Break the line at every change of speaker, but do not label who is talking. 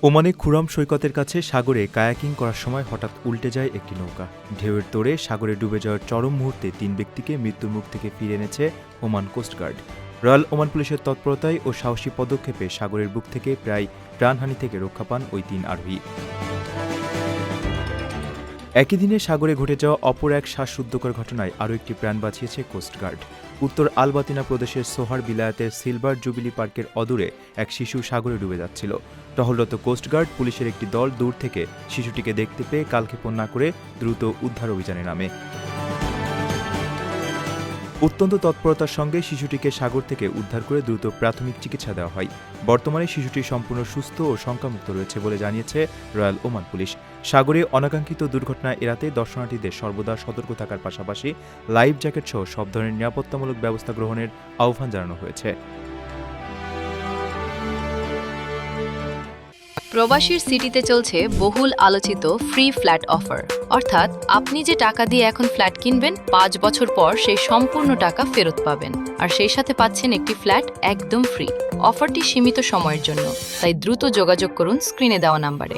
ওমানে খুরম সৈকতের কাছে সাগরে কায়াকিং করার সময় হঠাৎ উল্টে যায় একটি নৌকা। ঢেউয়ের তোড়ে সাগরে ডুবে যাওয়ার চরম মুহূর্তে ৩ ব্যক্তিকে মৃত্যুর মুখ থেকে ফিরিয়ে এনেছে ওমান কোস্টগার্ড। রয়্যাল ওমান পুলিশের তৎপরতায় ও সাহসী পদক্ষেপে সাগরের বুক থেকে প্রায় প্রাণহানি থেকে রক্ষা পান ওই ৩ আরোহী। একই দিনে সাগরে ঘটে যাওয়া অপর এক শ্বাসরুদ্ধকর ঘটনায় আরও একটি প্রাণ বাঁচিয়েছে কোস্টগার্ড। উত্তর আলবাতিনা প্রদেশের সোহার বিলায়াতের সিলভার জুবিলি পার্কের অদূরে এক শিশু সাগরে ডুবে যাচ্ছিল। টহলরত কোস্টগার্ড পুলিশের একটি দল দূর থেকে শিশুটিকে দেখতে পেয়ে কালক্ষেপণ না করে দ্রুত উদ্ধার অভিযানে নামে। অত্যন্ত তৎপরতার সঙ্গে শিশুটিকে সাগর থেকে উদ্ধার করে দ্রুত প্রাথমিক চিকিৎসা দেওয়া হয়। বর্তমানে শিশুটি সম্পূর্ণ সুস্থ ও শঙ্কামুক্ত রয়েছে বলে জানিয়েছে রয়্যাল ওমান পুলিশ। সাগরে অনাকাঙ্ক্ষিত দুর্ঘটনা এড়াতে দর্শনার্থীদের সর্বদা সতর্ক থাকার পাশাপাশি লাইফ জ্যাকেট সহ সব ধরনের নিরাপত্তামূলক ব্যবস্থা গ্রহণের আহ্বান জানানো হয়েছে।
প্রবাসীর সিটিতে চলছে বহুল আলোচিত ফ্রি ফ্ল্যাট অফার, অর্থাৎ আপনি যে টাকা দিয়ে এখন ফ্ল্যাট কিনবেন ৫ বছর পর সেই সম্পূর্ণ টাকা ফেরত পাবেন, আর সেই সাথে পাচ্ছেন একটি ফ্ল্যাট একদম ফ্রি। অফারটি সীমিত সময়ের জন্য, তাই দ্রুত যোগাযোগ করুন স্ক্রিনে দেওয়া নাম্বারে।